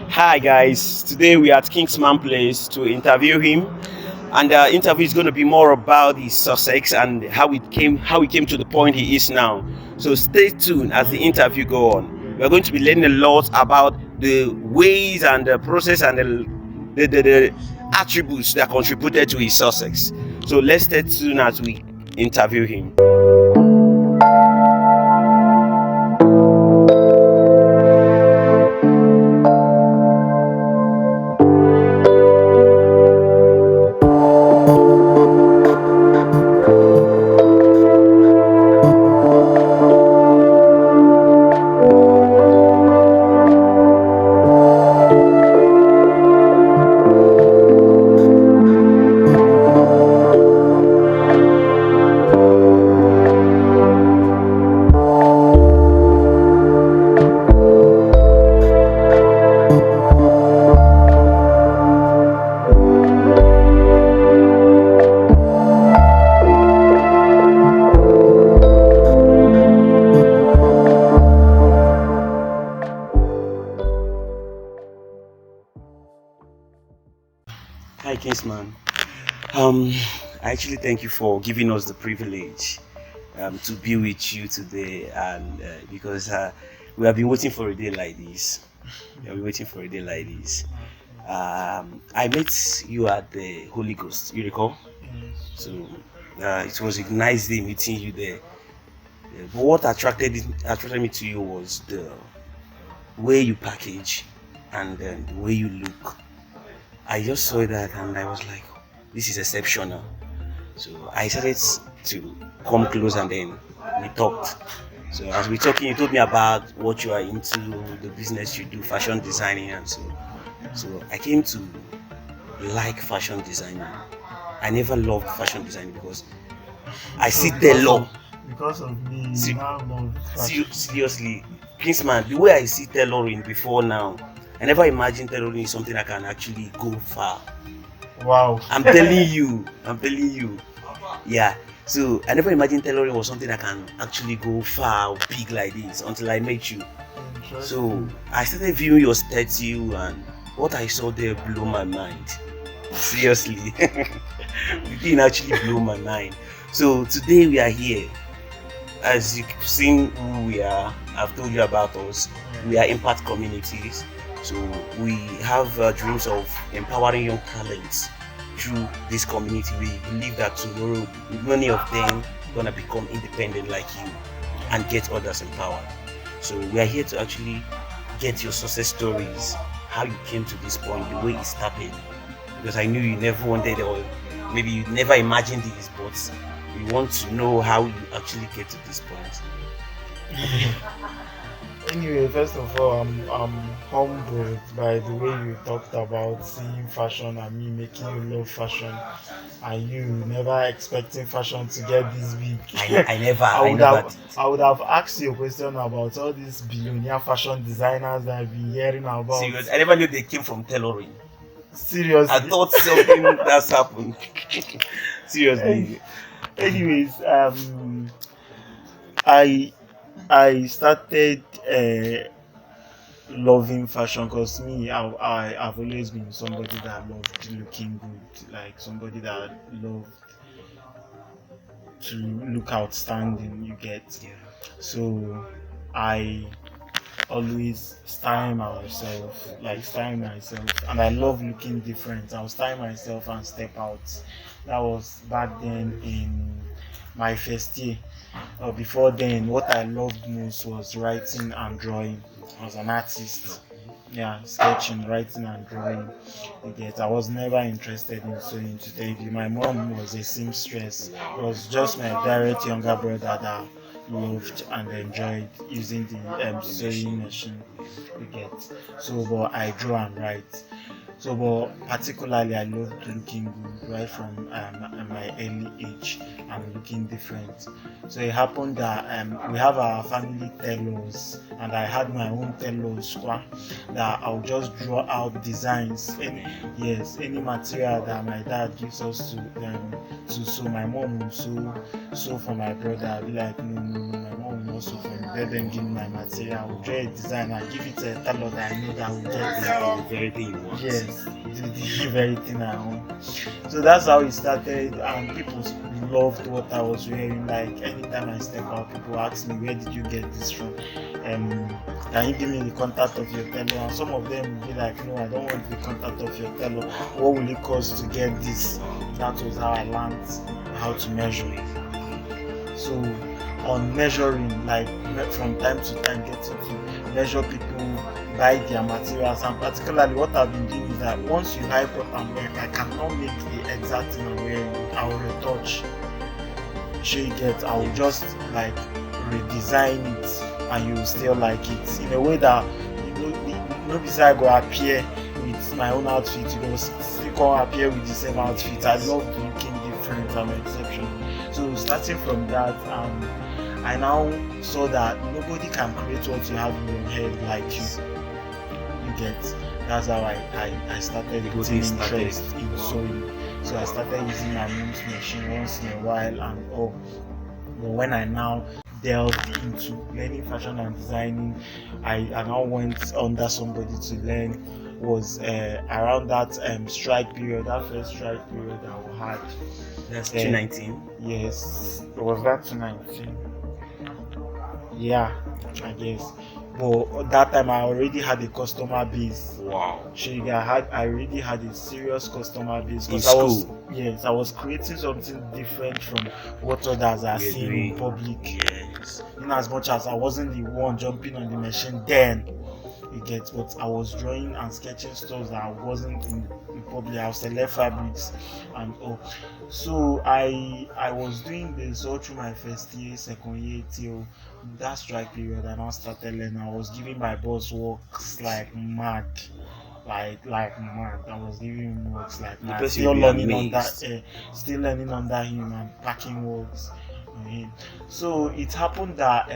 Hi guys, today we are at Kingsman Place to interview him, and the interview is going to be more about his success and how he came to the point he is now. So stay tuned as the interview go on. We are going to be learning a lot about the ways and the process and the attributes that contributed to his success. So let's stay tuned as we interview him. Hi Kingsman. Um, I actually thank you for giving us the privilege to be with you today, and because we have been waiting for a day like this. We have been waiting for a day like this. I met you at the Holy Ghost. You recall? So it was a nice day meeting you there. But what attracted me to you was the way you package and the way you look. I just saw that and I was like, this is exceptional. So I started to come close and then we talked. So as we talking, you told me about what you are into, the business you do, fashion designing, and so I came to like fashion designing. I never loved fashion design because I So see tailor. because of me, See, you now love fashion. seriously, Kingsman, the way I see tailoring before now, I never imagined tailoring is something that can actually go far. Wow. I'm telling you. Yeah. So I never imagined tailoring was something that can actually go far or big like this until I met you. So Interesting. I started viewing your statue and what I saw there blew my mind. Seriously. The thing actually blew my mind. So today we are here. As you've seen who we are, I've told you about us. We are impact communities. So we have dreams of empowering young talents through this community. We believe that tomorrow many of them gonna become independent like you and get others empowered. So we are here to actually get your success stories, how you came to this point, the way it started. Because I knew you never wanted or maybe you never imagined this, but we want to know how you actually get to this point. Anyway, first of all, I'm humbled by the way you talked about seeing fashion and me making you love fashion, and you never expecting fashion to get this big. I never, I I would never have did. I would have asked you a question about all these billionaire fashion designers that I've been hearing about. Serious, I never knew they came from tailoring. I Seriously. thought something that's happened. Any- Seriously. Anyways, I I started loving fashion because me, I've always been somebody that loved looking good, like somebody that loved to look outstanding. You get Yeah. so I always style myself, and I love looking different. I'll style myself and step out. That was back then in my first year. Before then, what I loved most was writing and drawing. I was an artist. Yeah, sketching, writing, and drawing. You get. I was never interested in sewing. To tell you, my mom was a seamstress. It was just my direct younger brother that loved and enjoyed using the sewing machine. You get. So, but I draw and write. So, but particularly, I loved looking good right from my early age and looking different. So it happened that we have our family tailors, and I had my own tailors that I'll just draw out designs. Any material that my dad gives us to sew. My mom will sew for my brother. I'll be like, no, no, no, my mom will also for me. Let them give me my material. I will draw a design and give it to a tailor that I know that will get The very thing you want. yes, do the very thing I want. So that's how it started, and people loved what I was wearing. Like anytime I step out, people ask me, "Where did you get this from? Can you give me the contact of your tailor?" And some of them will be like, "No, I don't want the contact of your tailor. What will it cost to get this?" That was how I learned how to measure. So on measuring, like from time to time, getting to measure people, buy their materials, and particularly what I've been doing is that once you like what I'm wearing, I cannot make the exact thing I'm wearing. I will retouch. Sure you get. I will just like redesign it, and you will still like it in a way that no beside go appear with my own outfit. You know, still come appear with the same outfit. I love looking different. I'm an exception. So starting from that, I now saw that nobody can create what you have in your head like you. You get. That's how I started getting interest in sewing. So I started using my mom's machine once in a while and all. But when I now delved into learning fashion and designing, I now went under somebody to learn. Was around that strike period, that first strike period that we had. That's 2019. Yes, was that 2019? Yeah, I guess. But that time I already had a customer base. Wow. I already had a serious customer base In school. I was creating something different from what others are seeing in public. Yes. In as much as I wasn't the one jumping on the machine then, you get, but I was drawing and sketching stuff that I wasn't in public. I was select fabrics and all. So I was doing this all through my first year, second year till that strike period. I now started learning. I was giving my boss works like mad. Like mad. I was giving him works like mad. Still learning under him and packing works on him. So it happened that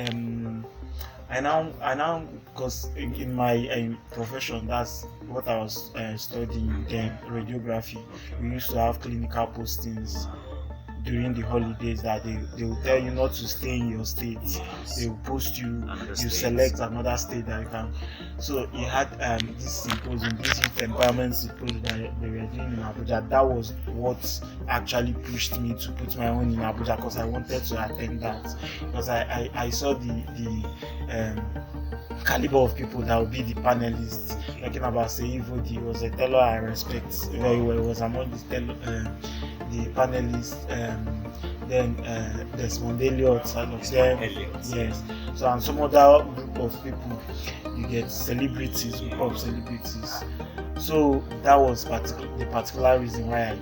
I now because in my profession, that's what I was studying then, radiography. We used to have clinical postings during the holidays that they will tell you not to stay in your state. Yes. They will post you, you States. select another state that you can. So he had this symposium, this youth empowerment symposium that they were doing in Abuja. That was what actually pushed me to put my own in Abuja, because I wanted to attend that, because I saw the caliber of people that would be the panelists. Talking about Seyi Vodi, was a tailor I respect very well. He was among the panelists. Then Desmond Elliot, and of them, yes. So and some other group of people, you get celebrities, group of celebrities. So that was the particular reason why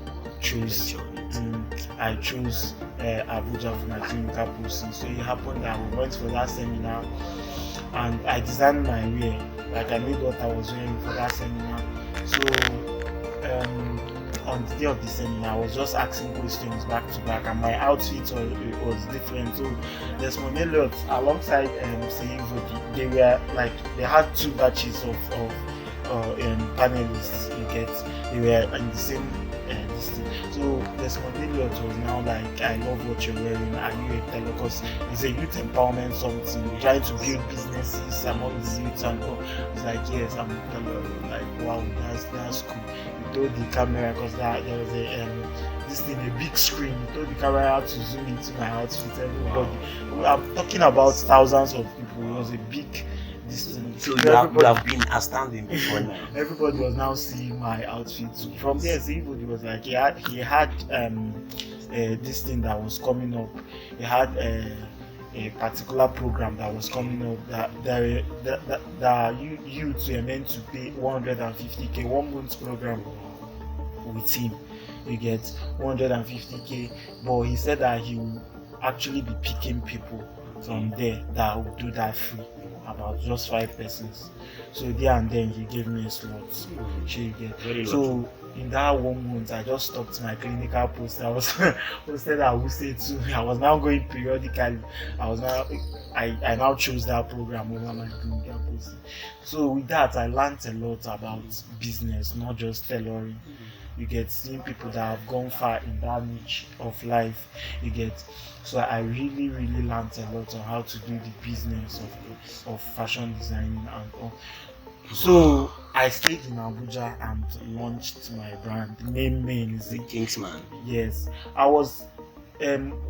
I chose Abuja for my clinical posting. So it happened that we went for that seminar, and I designed my wear. Like I made what I was wearing for that seminar. So on the day of the seminar, I was just asking questions back to back, and my outfit was different. So Desmond Elliot alongside Seyi Vodi, they had two batches of panelists. You get, they were in the same this thing. So Desmond Elliot was now like, "I love what you're wearing. Are you a tailor?" Because it's a youth empowerment something, trying to build businesses among the youth and all. It's like, "Yes, I'm a tailor." Like, wow, that's cool. He told the camera, because there was this thing, a big screen. He told the camera how to zoom into my outfit. Everybody, I'm talking about thousands of people. It was a big distance. So you have been astounding before now. Everybody was now seeing my outfit. So from there, everybody was like, he had this thing that was coming up. He had a particular program that was coming up that youths were meant to pay 150k, 1 month program with him. You get 150k, but he said that he will actually be picking people from there that will do that free, about just 5 persons. So there and then he gave me a slot. So in that 1 month, I just stopped my clinical post. I was posted at Wuse too. I was now going periodically. I now chose that program over my clinical post. So with that, I learned a lot about business, not just tailoring. You get seeing people that have gone far in that niche of life. You get. So I really learned a lot on how to do the business of fashion designing and all. So I stayed in Abuja and launched my brand. The name is The Kingsman. yes. I was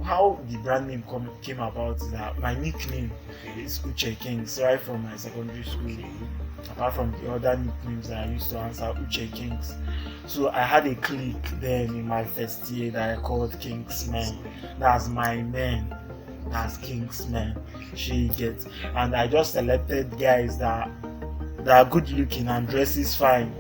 how the brand name came about is that my nickname is Uche Kings right from my secondary school. Apart from the other nicknames that I used to answer, Uche Kings. So I had a clique then in my first year that I called Kingsmen. That's my men. That's Kingsmen. She gets, and I just selected guys that are good looking and dresses fine.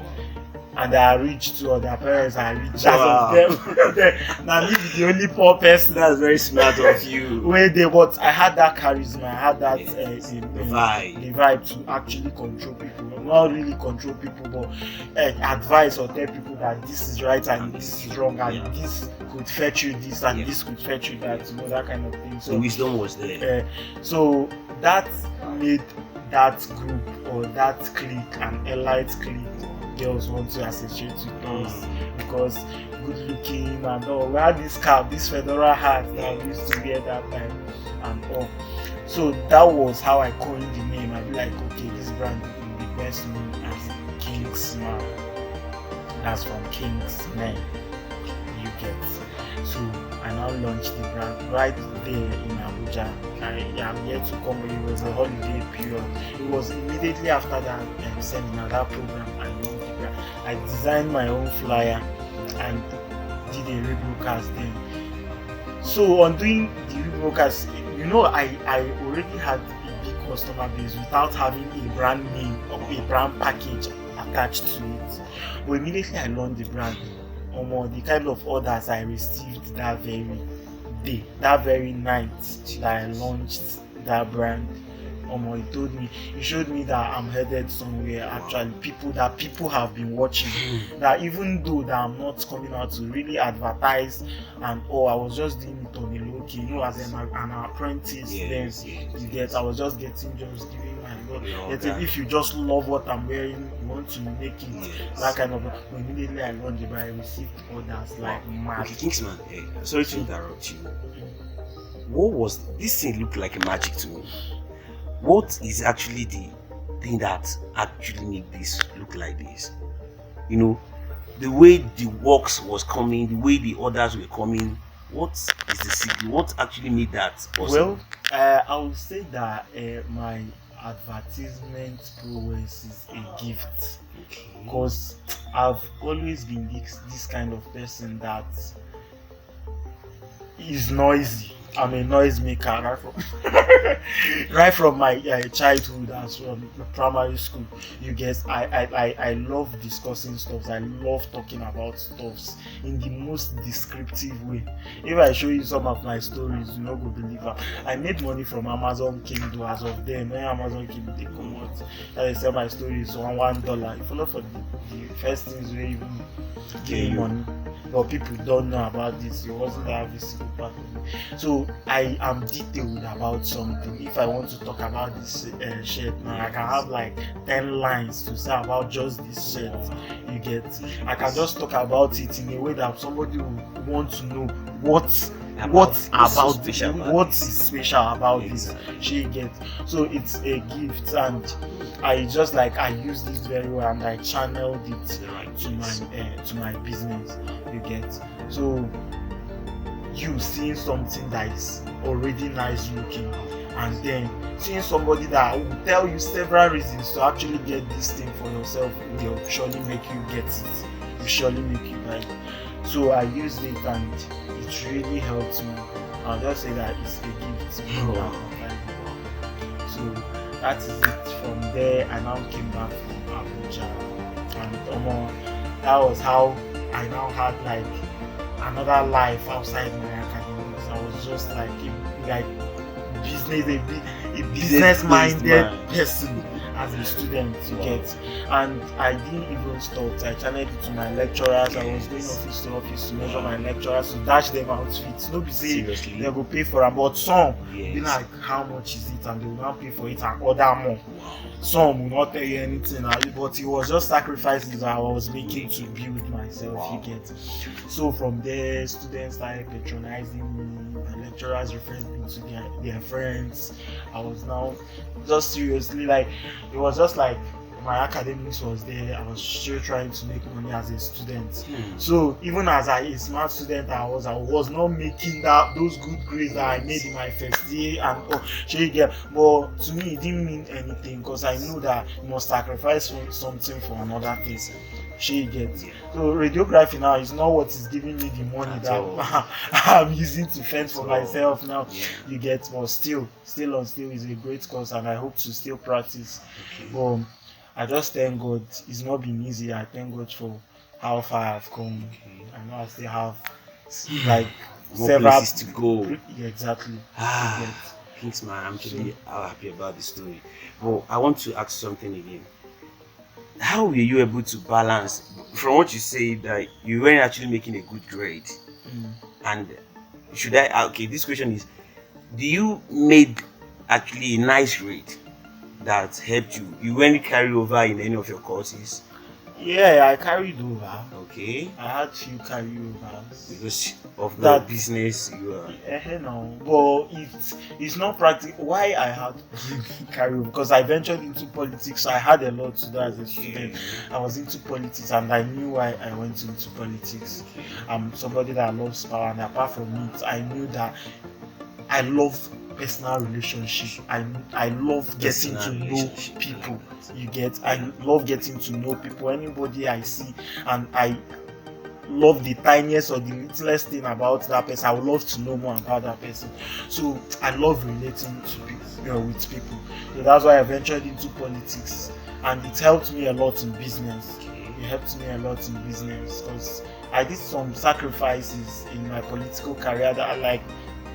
And they are rich too, or their parents are rich. Wow. As of them, now me be the only poor person. That's very smart of you. Where they, but I had that charisma, I had that Vibe. the vibe to actually control people. Not really control people, but advise or tell people that this is right and this is wrong, and this could fetch you this and this could fetch you that, that kind of thing. So the wisdom was there. So that made that group or that clique an elite clique. Girls want to associate with us because good looking and all. We had this cap, this fedora hat that we used to wear that time and all. So that was how I coined the name. I'd be like, okay, this brand will be best known as Kingsman. That's from Kingsmen. You get. So I now launched the brand right there in Abuja. I am yet to come. It was a holiday period. It was immediately after that seminar, that program. I designed my own flyer and did a rebroadcast then. So on doing the rebroadcast, I already had a big customer base without having a brand name or a brand package attached to it. But immediately I launched the brand. The kind of orders I received that very day, that very night that I launched that brand. He showed me that I'm headed somewhere. Actually, people have been watching. That even though that I'm not coming out to really advertise and I was just doing it on the low key. As an apprentice, I was just giving my God. If you just love what I'm wearing, you want to make it that kind of. Immediately I launched it, but I received orders like mad. Okay, Kingsman, sorry to interrupt you. What was this thing? Looked like a magic to me. What is actually the thing that actually made this look like this? The way the works was coming, the way the orders were coming. What is the secret? What actually made that possible? Well, I would say that my advertisement prowess is a gift, because I've always been this kind of person that is noisy. I'm a noisemaker right from my childhood, as from primary school. You guess I love discussing stuff. I love talking about stuffs in the most descriptive way. If I show you some of my stories, you not go believe it. I made money from Amazon Kindle as of then. When Amazon Kindle they come out, I sell my stories on $1. You follow for the first things where even give money. But people don't know about this. It wasn't that visible part of me. So I am detailed about something. If I want to talk about this shirt now, I can have like 10 lines to say about just this shirt. You get. I can just talk about it in a way that somebody will want to know what is special about this. She get. So it's a gift, and I use this very well, and I channeled it to my business. You get. So you seeing something that is already nice looking, and then seeing somebody that will tell you several reasons to actually get this thing for yourself will surely make you get it. Will surely make you buy it. So I used it and it really helped me. I'll just say that it's a gift. So that is it. From there, I now came back from Abuja, and that was how I now had like another life outside my academics. I was just like a business-minded person as a student, you Wow. get. And I didn't even stop. I channeled it to my lecturers. I was going office to measure my lecturers, to dash them outfits. No be say Seriously? they go pay for them, but some be Yes. like, how much is it, and they will not pay for it and order more. Wow. Some will not tell you anything, but it was just sacrifices that I was making to build myself. Wow. You get. So from there, students started patronizing me. My lecturers referred me to their friends. I was now just seriously like, it was just like my academics was there. I was still trying to make money as a student. So even as a smart student I was not making those good grades that I made in my first year and but to me it didn't mean anything, because I knew that you must sacrifice something for another thing. She gets. So radiography now is not what is giving me the money that I'm using to fend for myself now. Yeah. You get, but still is a great course, and I hope to still practice. But I just thank God. It's not been easy. I thank God for how far I've come. I know I still have like More several places to go. Yeah, exactly. Ah, thanks, man. I'm really happy about the story. But I want to ask something again. How were you able to balance, from what you say, that you weren't actually making a good grade? And this question is, do you made actually a nice grade that helped you? You weren't carry over in any of your courses? Yeah, I carried over. Okay. I had few carryovers. Because of the That- business you are. No, but it's not practical. Why I had carry over? Because I ventured into politics, so I had a lot to do as a student. I was into politics, and I knew why I went into politics. I'm somebody that loves power, and apart from it, I knew that I love personal relationship. I love getting to know people. You get. I love getting to know people. Anybody I see, and I love the tiniest or the littlest thing about that person. I would love to know more about that person. So I love relating to people, with people. So that's why I ventured into politics, and it helped me a lot in business. It helped me a lot in business because I did some sacrifices in my political career that, like,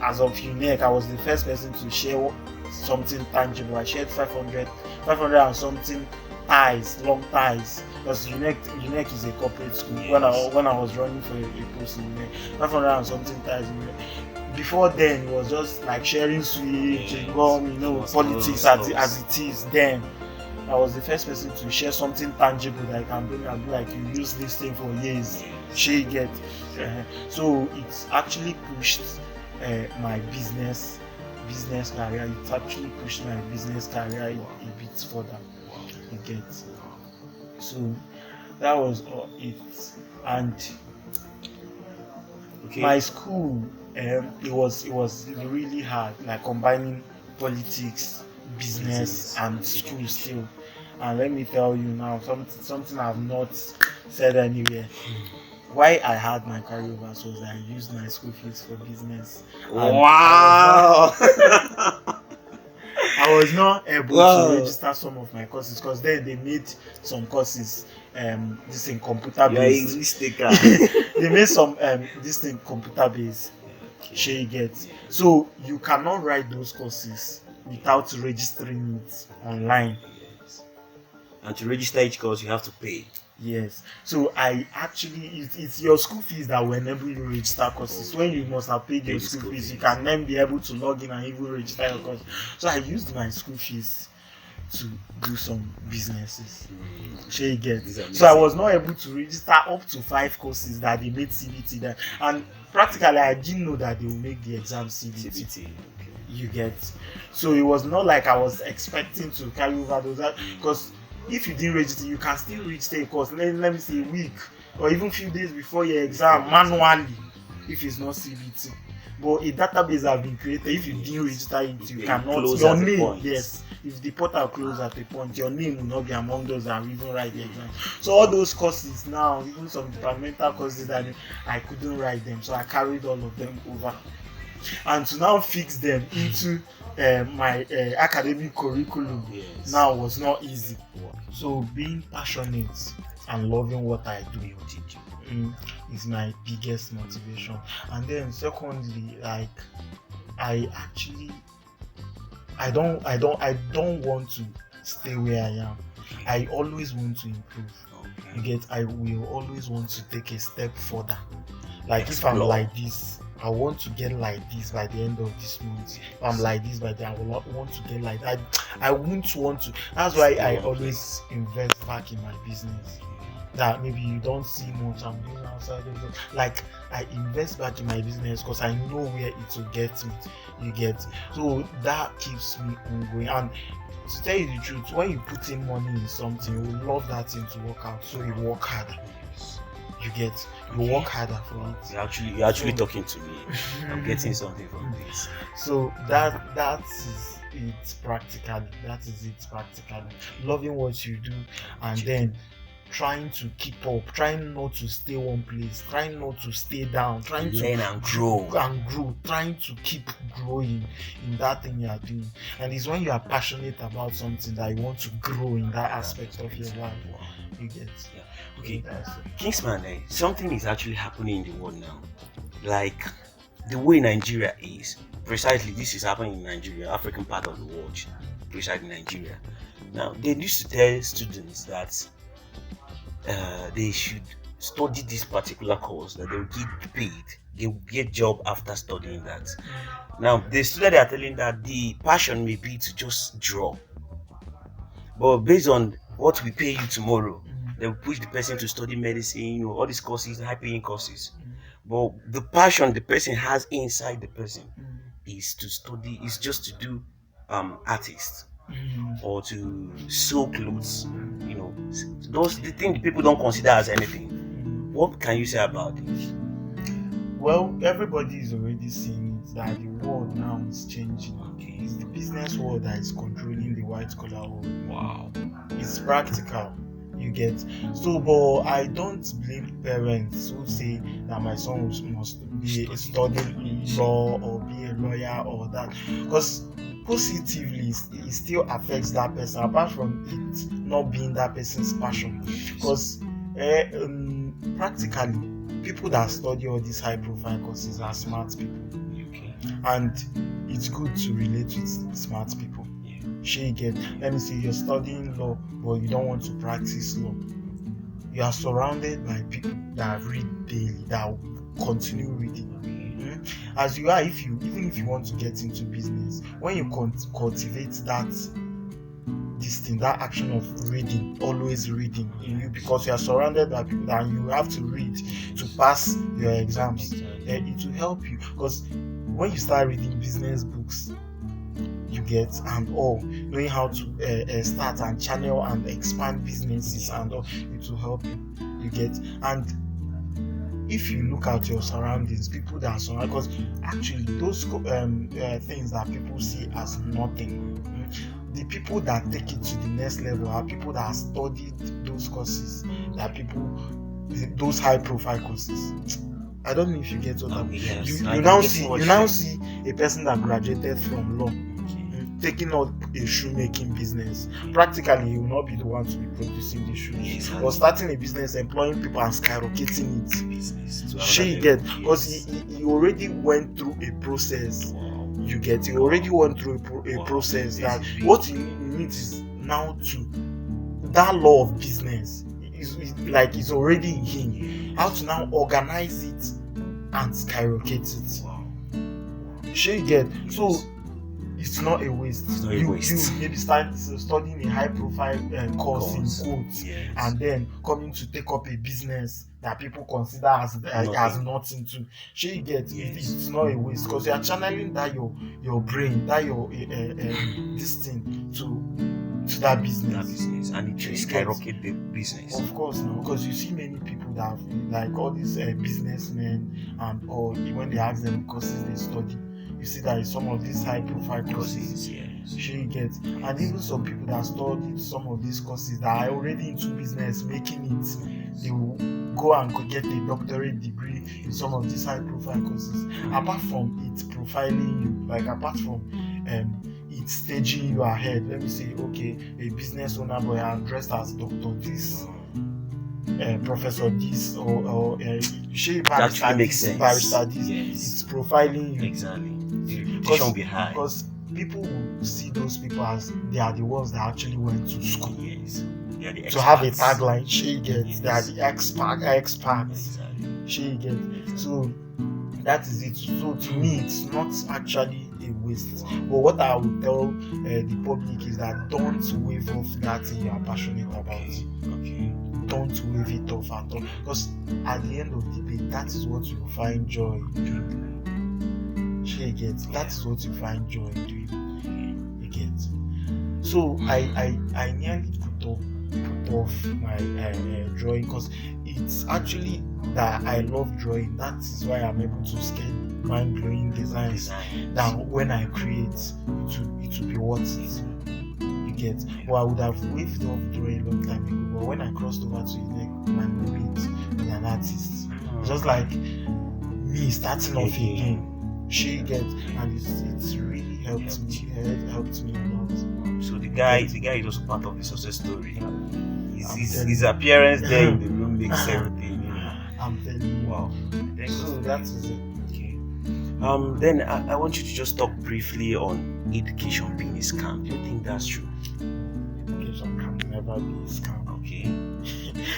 as of UNEC, I was the first person to share something tangible. I shared 500 and something ties, long ties, because UNEC is a corporate school. Yes. When I was running for a post in UNEC, 500 and something ties in UNEC. Before then, it was just like sharing sweet, gum, politics as it is then. I was the first person to share something tangible that I can bring and be like, you use this thing for years. She get. So it's actually pushed my business career. It actually pushed my business career a bit further. You get. So that was it. And my school, it was really hard, like combining politics, business and school still. And let me tell you now, something I've not said anywhere. Why I had my carryovers was I used my school fees for business. Wow! I was not able to register some of my courses, because then they made some courses this in computer based. They made some this thing computer based. She gets. So you cannot write those courses without registering it online. And to register each course, you have to pay. Yes. So I actually, it's your school fees that will enable you to register courses. When you must have paid your school fees, you can then be able to log in and even register your course. So I used my school fees to do some businesses. She gets. So I was not able to register up to 5 courses that they made CBT then. And practically I didn't know that they will make the exam CBT. You get. So it was not like I was expecting to carry over those, because if you didn't register, you can still register a course, let me say a week or even few days before your exam manually, if it's not CBT. But a database has been created. If you didn't register it, you cannot. Your name, yes. If the portal closes at a point, your name will not be among those that will even write the exam. So all those courses now, even some departmental courses that I couldn't write them, so I carried all of them over. And to now fix them into my academic curriculum now was not easy. So being passionate and loving what I do is my biggest motivation. And then secondly, like I don't want to stay where I am. I always want to improve. You Okay. get, I will always want to take a step further. Like if I'm Explore. like this, I want to get like this by the end of this month. If I'm like this by the I will not want to get like that. I wouldn't want to. That's why I always invest back in my business. That maybe you don't see much I'm doing outside of it. Like I invest back in my business because I know where it will get me. You get, so that keeps me ongoing. And to tell you the truth, when you put in money in something, you will love that thing to work out. So you work harder. Yes. You get, you work harder for it. You're actually So- talking to me. I'm getting something from this. So that is it practically. That is it practically. Loving what you do and then trying to keep up, trying not to stay one place, trying not to stay down, trying to Learn and grow. trying to keep growing in that thing you are doing. And it's when you are passionate about something that you want to grow in that aspect of your life. Wow. You get. Okay, That's it. Kingsman, something is actually happening in the world now. Like the way Nigeria is, precisely this is happening in Nigeria, African part of the world, precisely Nigeria. Now they used to tell students that they should study this particular course, that they will get paid, they will get job after studying that. Now the students are telling that the passion may be to just draw, but based on what we pay you tomorrow, they will push the person to study medicine, all these courses, high paying courses. But the passion the person has inside the person is to study, is just to do artist or to sew clothes. Those the thing people don't consider as anything. What can you say about it? Well, everybody is already seeing it that the world now is changing. Okay. It's the business world that is controlling the white collar world. Wow. It's practical. You get, so, but I don't blame parents who say that my son must be studying law or be a lawyer or that, because positively it still affects that person apart from it not being that person's passion. Because practically people that study all these high profile courses are smart people, Okay. and it's good to relate with smart people. Yeah. Sure, you get, let me say you're studying law but you don't want to practice law. You are surrounded by people that read daily, that will continue reading. As you are, even if you want to get into business, when you cultivate that that action of reading, always reading in you, because you are surrounded by people and you have to read to pass your exams, it will help you. Because when you start reading business books, you get, and all, knowing how to start and channel and expand businesses and all, it will help you get. And if you look at your surroundings, people that are surrounded, because actually those things that people see as nothing, the people that take it to the next level are people that have studied those courses, that people, those high profile courses. I don't know if you get what I mean. Yes, You I now get see what you you now mean. see a person that graduated from law taking up a shoemaking business. Practically, he will not be the one to be producing the shoes, Yes, but starting a business, employing people and skyrocketing it. business to She another get, level. because he already went through a process. Wow. You get, he already went through a Wow. process. Yes, That it what he needs is now to that law of business is already in him. How to now organize it and skyrocket it. Wow. She get, so it's not a waste. It's not a you waste. maybe start studying a high profile course in quotes, Yes. and then coming to take up a business that people consider as nothing to. She get, Yes. it's not a waste, because you are channeling that your brain, that your this thing to that business. that business, and it will You skyrocket the business. Of course, now, because you see many people that have, like all these businessmen, and or when they ask them the courses they study, you see that in some of these high profile courses, Yes. she gets, and even some people that studied some of these courses that are already into business, making it, they will go and go get a doctorate degree in some of these high profile courses. Apart from it profiling you, like apart from it's staging you ahead, let me say, okay, a business owner boy are dressed as doctor this, professor this, or she Actually makes sense. barrister this. Yes. It's profiling you. Exactly. The reputation will be high. Because people will see those people as they are the ones that actually went to school. Yes. They are the To have a experts. tagline, she gets. Yes. They are the experts. Exactly. She gets. So that is it. So to me, it's not actually a waste. But what I would tell the public is that don't wave off that thing you are passionate about. Okay. Don't wave it off at all. Because at the end of the day, that is what you find joy in. She gets. That is what you find joy in doing. You get. So I nearly put off my drawing because it's actually that I love drawing. That is why I'm able to sketch mind-blowing designs. That when I create, it will be worth it. You get. Well, I would have waved off drawing a long time ago, but when I crossed over to my movement as an artist, just like me starting off again. She gets, and it's really helped me. It helped me a lot. So the guy is also part of the success story. His appearance there in the room makes everything. I'm telling you. Wow. So that is it. Okay. Then I want you to just talk briefly on education being a scam. Do you think that's true? Education can never be a scam. Okay.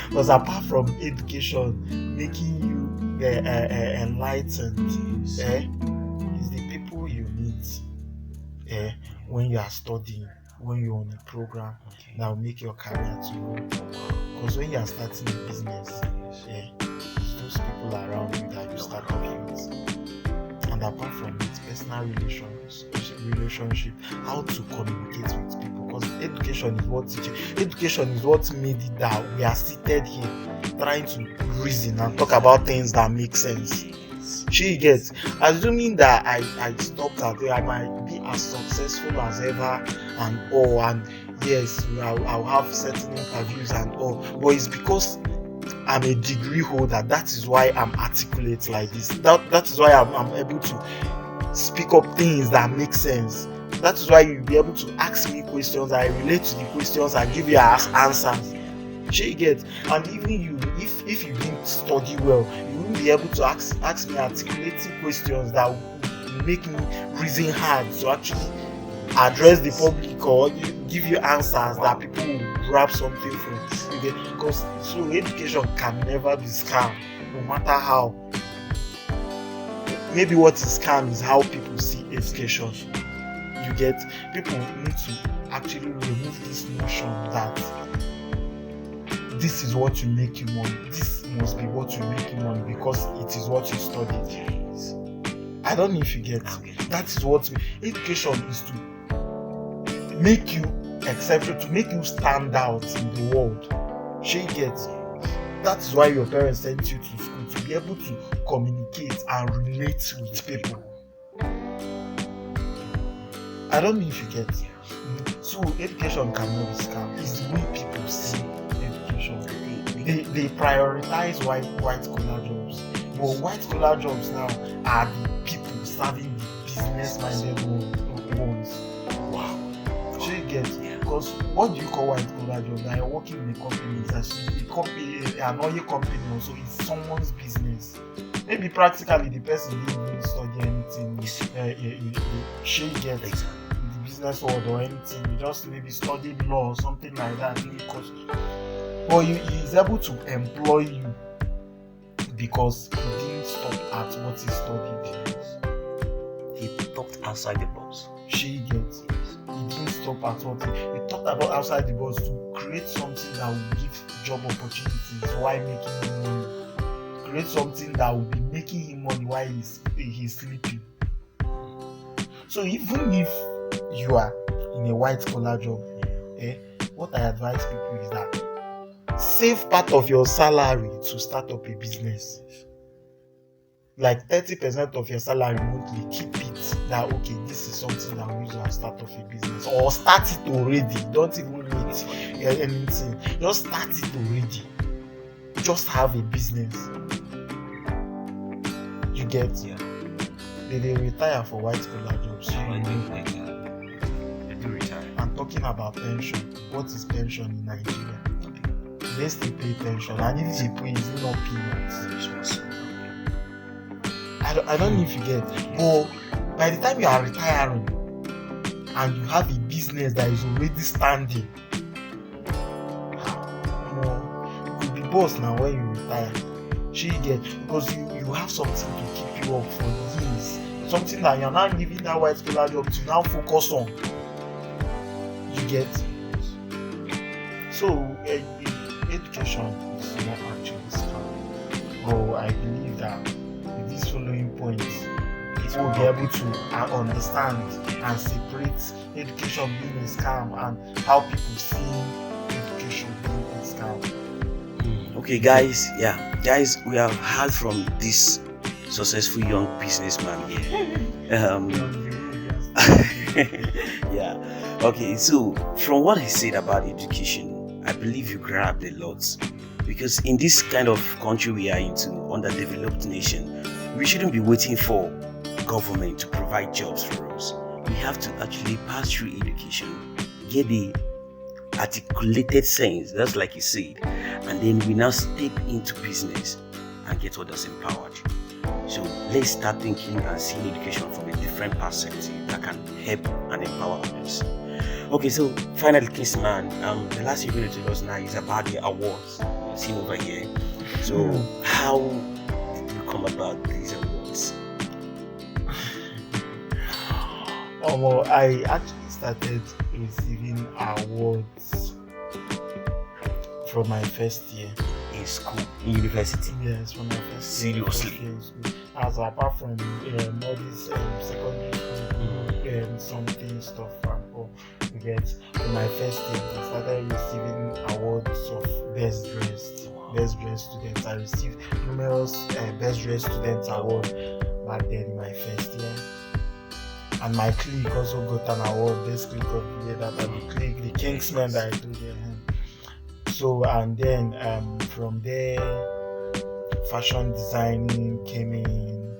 Because apart from education making you enlightened, is the people you meet when you are studying, when you're on a program, that will make your career to grow. Because when you are starting a business, it's those people around you that you start off with. And apart from it, personal relationship, how to communicate with people. Because education is what made it that we are seated here trying to reason and talk about things that make sense. She gets, assuming that I stopped at there, I might be as successful as ever and all, and yes, I'll have certain interviews and all, but it's because I'm a degree holder. That is why I'm articulate like this. That is why I'm able to speak up things that make sense. That is why you'll be able to ask me questions. I relate to the questions and give you answers. She gets, and even you, if you didn't study well, you won't be able to ask me articulating questions that will make me reason hard to actually address the public or give you answers that people will grab something from. Because so education can never be scam, no matter how. Maybe what is scam is how people see education. You get, people need to actually remove this notion that this is what will make you money. This must be what will make you money because it is what you studied. I don't know if you get. That is what education is, to make you exceptional, to make you stand out in the world. She gets. That is why your parents sent you to school, to be able to communicate and relate with people. I don't know if you get. So education cannot be scam. It's the way people see education. They prioritize white collar jobs. But white collar jobs now are the people serving the business minded ones. Wow. So you get, because what do you call white collar jobs? That you're working in a company, it's actually an oil company also, it's someone's business. Maybe practically the person didn't even study anything. She gets the business world or anything. You just maybe studied law or something like that. But he is able to employ you because he didn't stop at what he studied. He thought outside the box. She gets. He didn't stop at what he thought about outside the box to create something that will give job opportunities while making him money. Create something that will be making him money while he's sleeping. So even if you are in a white collar job, what I advise people is that save part of your salary to start up a business. Like 30% of your salary monthly, keep it. That okay, this is something that we use to start off a business, or start it already. Don't even wait anything. Just start it already. Just have a business. You get? Yeah. They retire for white collar jobs. They do retire. I'm talking about pension. What is pension in Nigeria? They still pay pension, and if they pay, it's not peanuts. I don't know if you get. But by the time you are retiring, and you have a business that is already standing, you could be boss now when you retire. She get, because you have something to keep you up for years, something that you're not leaving that white collar job to now focus on. You get. So education is not actually scam. Oh, I believe that with these following points, it will be able to understand and separate education being a scam and how people see education being a scam. Okay, guys, we have heard from this successful young businessman here. Yeah. Okay, so from what he said about education, I believe you grabbed a lot, because in this kind of country we are into, underdeveloped nation, we shouldn't be waiting for government to provide jobs for us. We have to actually pass through education, get the articulated sense, that's like you said, and then we now step into business and get others empowered. So let's start thinking and seeing education from a different perspective that can help and empower others. Okay, so finally, Kingsman, the last thing you're going to tell us now is about the awards you've seen over here. So how did you come about these awards? I actually started receiving awards from my first year in school, in university. Yes, from my first Seriously? year in school. As apart from all these secondary school, something stuff and all, you get. In my first year, I started receiving awards of best dressed students. I received numerous best dressed students awards back then in my first year. And my clique also got an award, best clique of the year. That are the clique, the Kingsmen that I told you. So, and then from there, fashion designing came in,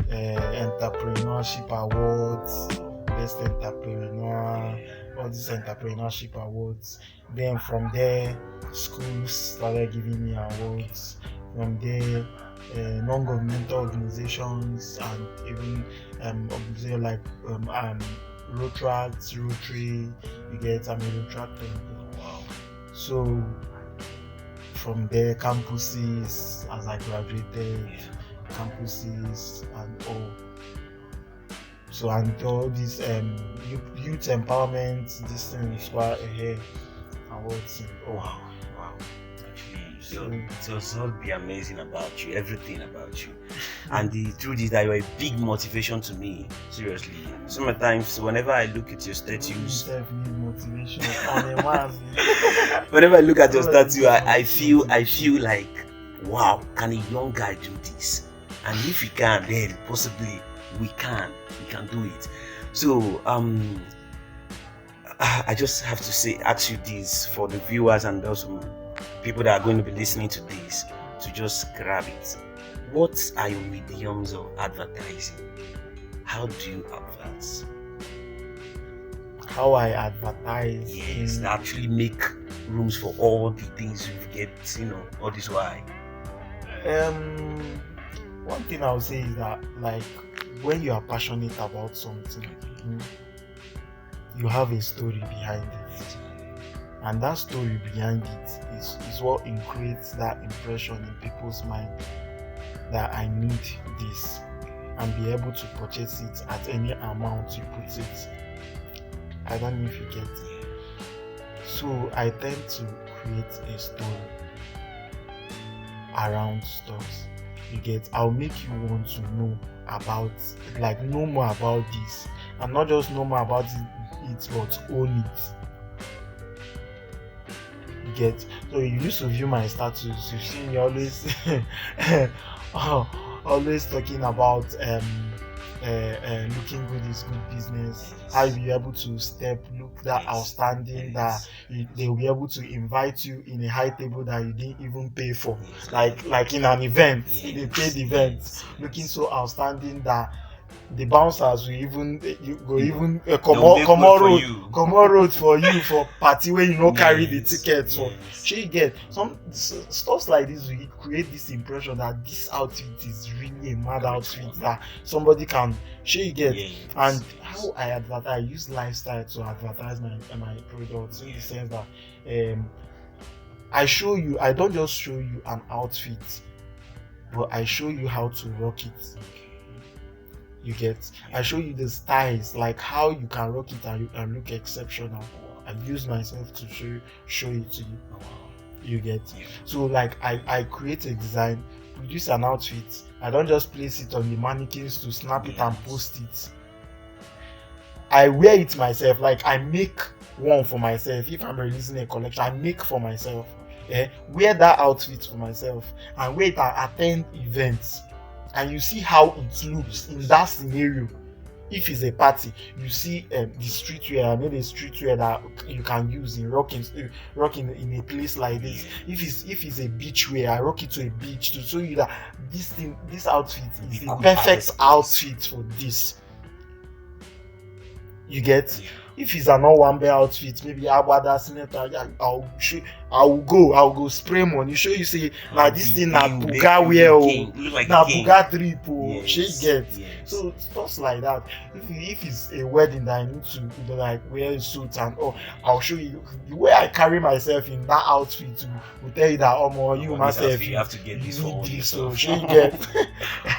entrepreneurship awards, best entrepreneur, all these entrepreneurship awards. Then from there, schools started giving me awards. From there, non-governmental organizations and even organizations like Rotary, you get, I'm a Rotary. So from there, campuses, as I graduated, campuses and all. So, and all these youth empowerment, this thing is quite ahead awards. Wow. Actually, it was all be amazing about you, everything about you. And the truth is that you are a big motivation to me, seriously. Sometimes whenever I look at your status, motivation. I'm a man. Whenever I look at your statue, I feel like, wow, can a young guy do this? And if he can, then possibly we can do it. So I just have to ask you this for the viewers and also people that are going to be listening to this, to just grab it. What are your mediums of advertising? How do you advertise? How I advertise? Yes, actually make rooms for all the things you get, all this why. One thing I would say is that, like, when you are passionate about something, you have a story behind it, and that story behind it is what creates that impression in people's mind that I need this, and be able to purchase it at any amount you put it. I don't know if you get it. So I tend to create a story around stuff. You get, I'll make you want to know about, like, know more about this, and not just know more about it but own it. You get. So you used to view my status, you've seen me always always talking about looking good is good business. How you be able to look that outstanding, that they will be able to invite you in a high table that you didn't even pay for, like in an event, they paid event, looking so outstanding that the bouncers will even They'll make way for you. come on road for you for party where you no carry the Yes, tickets for. yes. Shey you get some stuff like this will create this impression that this outfit is really a mad outfit that somebody can. Shey you get. Yes. And how I advertise, I use lifestyle to advertise my products in the sense that I don't just show you an outfit, but I show you how to rock it. You get. I show you the styles, like how you can rock it and look exceptional. I use myself to show it to you. Oh, wow. You get. Yeah. So like I create a design, produce an outfit. I don't just place it on the mannequins to snap it and Yes. post it. I wear it myself. Like I make one for myself. If I'm releasing a collection, I make for myself. Wear that outfit for myself and wear it and attend events. And you see how it looks in that scenario. If it's a party, you see the streetwear. I made a streetwear that you can use in rocking in a place like this. If it's a beach wear, I rock it to a beach to show you that this outfit is the Good perfect artist. outfit for this. You get. Yeah. If it's an all-one-bear outfit, maybe Agbada Senator, I will go spray money. Show you say now this thing na Buga wear o, na Buga drip o. Shey get. Yes. So stuff like that. If it's a wedding that I need to like wear a suit and I'll show you the way I carry myself in that outfit will tell you that you myself you have to get this for this. So yourself. shey you get.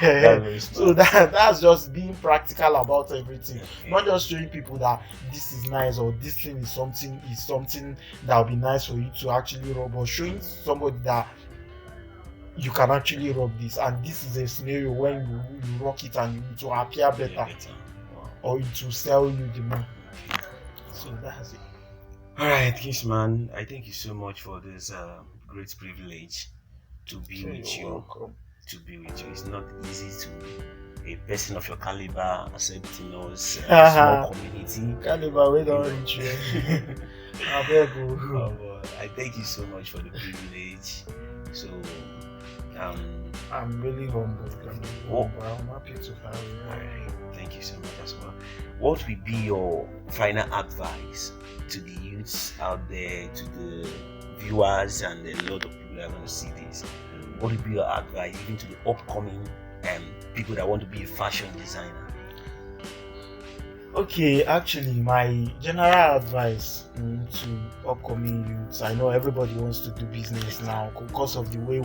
That's very So smart. that's just being practical about everything. Okay. Not just showing people that this is nice or this thing is something that will be nice for you to actually rob, or showing somebody that you can actually rob this, and this is a scenario when you rock it and it will appear better, Wow. or it will sell you the more. So that's it. Alright, Kingsman, I thank you so much for this great privilege to be So with you're you. welcome. It's not easy to a person of your caliber accepting us, a small community. Caliber, we don't reach you. Abeg o. I thank you so much for the privilege. So, I'm really humbled. I'm happy to have you. alright, thank you so much as well. What will be your final advice to the youths out there, to the viewers, and a lot of people that are going to see this? What will be your advice even to the upcoming people that want to be a fashion designer? Okay, actually, my general advice to upcoming youths, I know everybody wants to do business now because of the way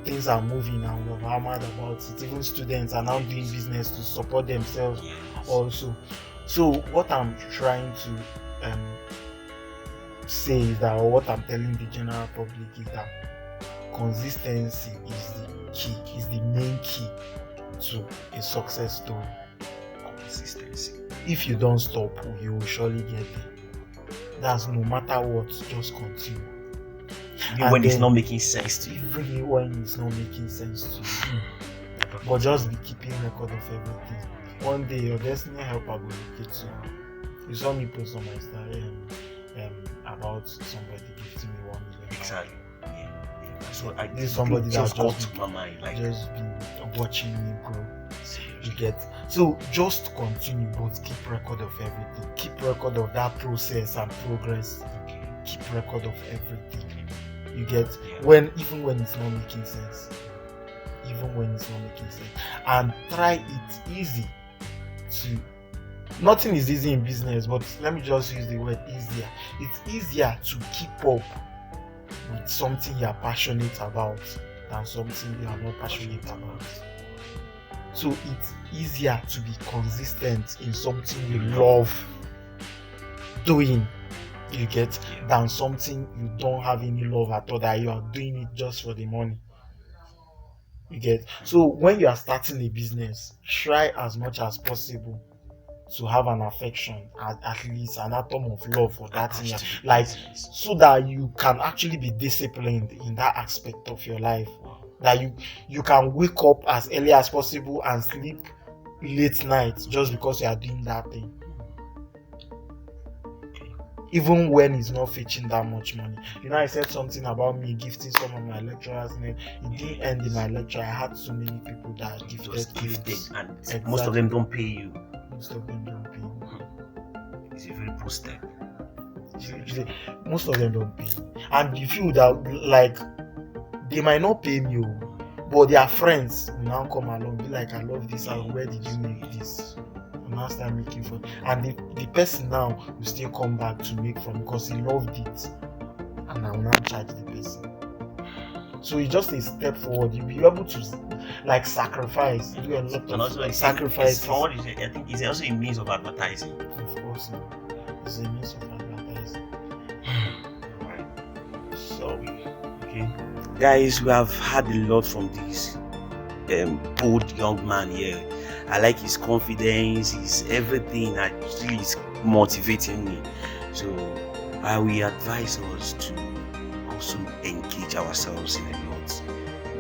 things are moving and we're hammered about it. Even students are now doing business to support themselves also. So what I'm trying to say is that, or what I'm telling the general public is that consistency is the key, is the main key to a success story. Consistency. If you don't stop, you will surely get there. That's no matter what, just continue. Even when it's not making sense to you. Even when it's not making sense to you. But just be keeping record of everything. One day your destiny helper will locate you. You saw me post on my Instagram about somebody gifting me 1 million. Exactly. Yeah. So This is somebody that just got just to my mind. Like, just been watching me grow. You get. So just continue, but keep record of everything. Keep record of that process and progress. okay. Keep record of everything. You get. Yeah. Even when it's not making sense. Even when it's not making sense. And try it easy to. Nothing is easy in business, but let me just use the word easier. It's easier to keep up with something you are passionate about than something you are not passionate about. So it's easier to be consistent in something you love doing, you get, than something you don't have any love at all, that you are doing it just for the money. You get. So when you are starting a business, try as much as possible to have an affection, at least an atom of love for that thing, like, so that you can actually be disciplined in that aspect of your life, that you can wake up as early as possible and sleep late night just because you are doing that thing. even when he's not fetching that much money. I said something about me gifting some of my lecturers, and it didn't end in my lecture. I had so many people that Just gifted, kids. and Exactly. most of them don't pay you. Most of them don't pay. It's a very poor step. Most of them don't pay, and you feel that like they might not pay me, but their friends will now come along, be like, I love this, and where did you make this? And now start making fun, and the person now will still come back to make fun because he loved it, and I will now charge the person. So it's just a step forward. You'll be able to like sacrifice, do a lot of And also, sacrifice. from what you say, I think it's also a means of advertising. Of course, it's a means of advertising. Right. So, Okay, guys, we have had a lot from this bold young man here. I like his confidence, his everything. Actually, is motivating me. So I will advise us to also engage ourselves in a lot,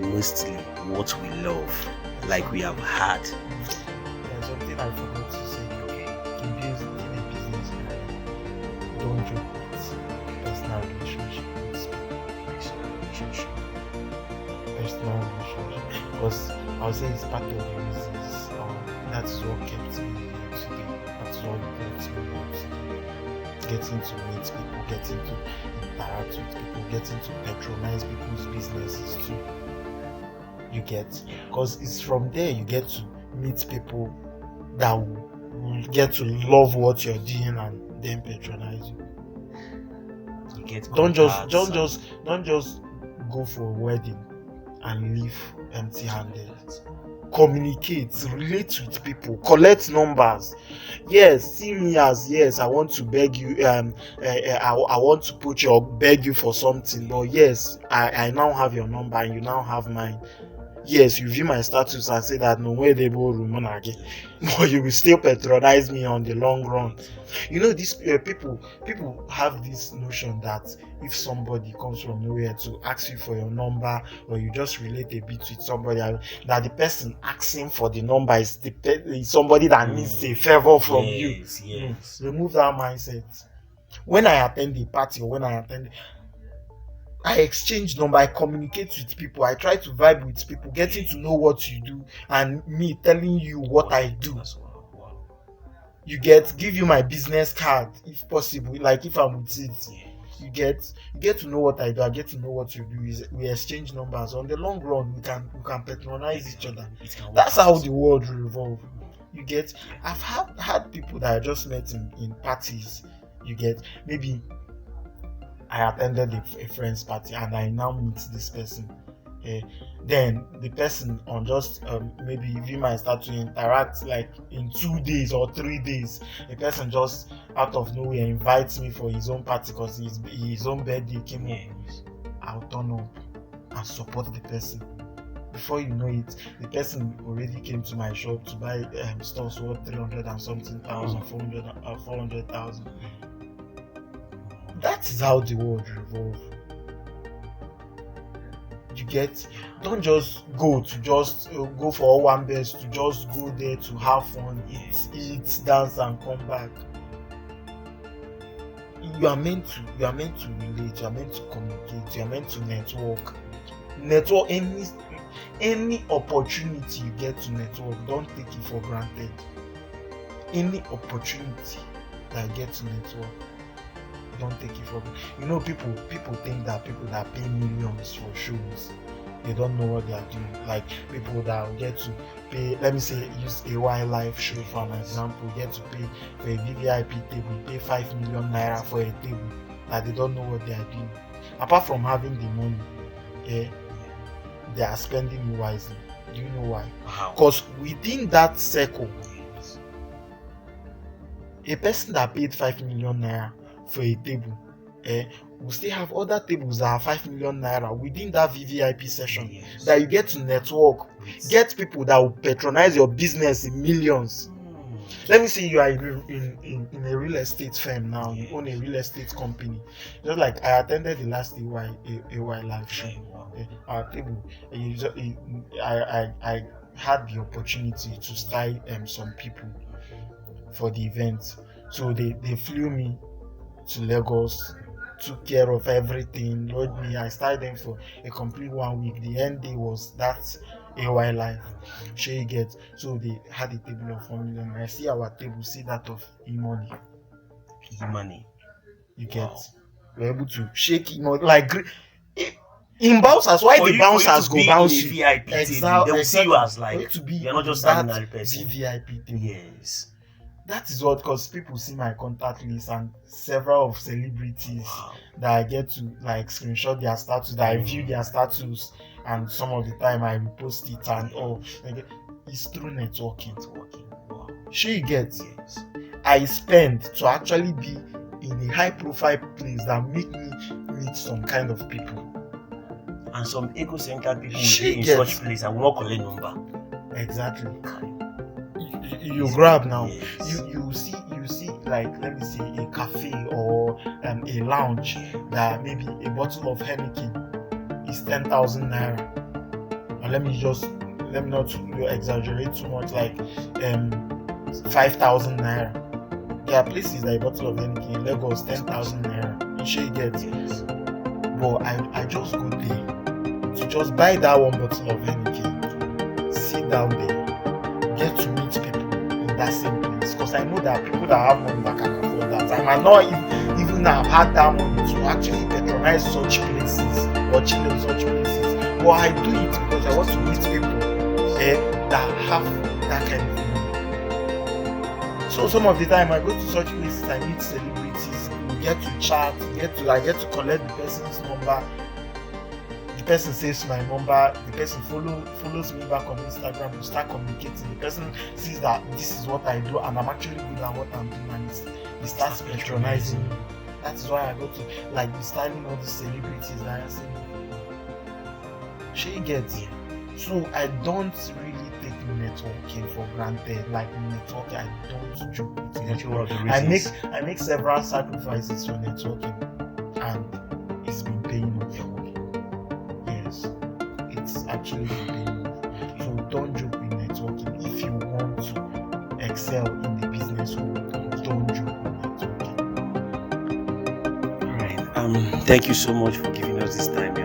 mostly what we love, like we have had. there's something I forgot to say. In a business, don't joke with personal relationship with personal relationship, because I'll say it's part of the reasons. That's what kept me here today. That's what brought me here today. Getting to meet people, getting to interact with people, getting to patronize people's businesses too. You get, because it's from there you get to meet people that will get to love what you're doing and then patronize you. You get Don't just contacts go for a wedding and leave empty-handed. Communicate, relate with people, collect numbers. Yes, see me as, yes, I want to beg you, I want to beg you for something, but yes, I now have your number and you now have mine. Yes, you view my status and say that no way they will remain again, but you will still patronize me on the long run. These people have this notion that if somebody comes from nowhere to ask you for your number, or you just relate a bit with somebody, that the person asking for the number is somebody that needs a favor from you. Yes. Remove that mindset. When I attend a party, or I exchange number, I communicate with people, I try to vibe with people, getting to know what you do, and me telling you what I do. You give you my business card if possible, like if I'm with it. You get to know what I do, I get to know what you do. We exchange numbers. On the long run, we can patronize each other. That's how the world revolve. You get, I've had people that I just met in parties. You get, maybe I attended a friend's party and I now meet this person. Then the person on just maybe we might start to interact like in 2 days or 3 days. The person just out of nowhere invites me for his own party because his own birthday came up. I'll turn up and support the person. Before you know it, the person already came to my shop to buy stuff worth 300 and something thousand, 400,000. That is how the world revolves. You get, don't just go for one best, to just go there to have fun, eat, dance and come back. You are meant to relate, you are meant to communicate, you are meant to network. Any opportunity you get to network, don't take it for granted. Any opportunity that you get to network, don't take it for granted. People think that people that pay millions for shows, they don't know what they are doing. Like people that will get to pay, let me say, use AY Live show for an example, get to pay for a VVIP table, pay 5 million naira for a table, that they don't know what they are doing. Apart from having the money, they are spending it wisely. Do you know why? Because within that circle, a person that paid 5 million naira for a table, we still have other tables that are 5 million naira within that VVIP session, that you get to network, get people that will patronize your business in millions. Let me say you are in a real estate firm now, you own a real estate company. Just like I attended the last AY Live show, our table, I had the opportunity to style some people for the event. So they flew me to Lagos, took care of everything, load me. I started them for a complete 1 week. The end day was that AY life. Sure you get. So they had a table of 4 million. I see our table, see that of e-money. E-money. You get. Wow. We're able to shake e-money like in bouncers. Why the bouncers go bounce you? VIP table, they will see you as For you like to be you're not just that an ordinary person. VVIP table. Yes. That is what, because people see my contact list and several of celebrities Wow. that I get to like screenshot their status, that I view their status, and some of the time I repost it and all. It's through networking. Wow. Sure you get. Yes. I spend to actually be in a high profile place that make me meet some kind of people. And some ego-centered people will She be in gets- such place and will not collect number. Exactly. You grab now. Yes. You see like, let me say, a cafe or a lounge that maybe a bottle of Heineken is 10,000 naira. And let me not exaggerate too much, like 5,000 naira. There are places that a bottle of Heineken in Lagos 10,000 naira. You should get. Yes. But I just go there to just buy that one bottle of Heineken, sit down there, get to meet people in that same place. Because I know there are people that have money that can afford that. I might not even have had that money to actually patronize such places or chill in such places. But I do it because I want to meet people that have that kind of money. So some of the time I go to such places, I meet celebrities, we get to chat, I get to collect the person's number. The person saves my number, the person follows me back on Instagram, we start communicating. The person sees that this is what I do and I'm actually good at what I'm doing, and he starts patronizing me. That is why I go to like be styling all these celebrities that I see. She gets. So I don't really take networking for granted. Like networking, I don't joke with networking. I make several sacrifices for networking, and it's been paying off. Yes, it's actually been paying off. So don't joke with networking. If you want to excel in the business world, don't joke with networking. All right. Thank you so much for giving us this time.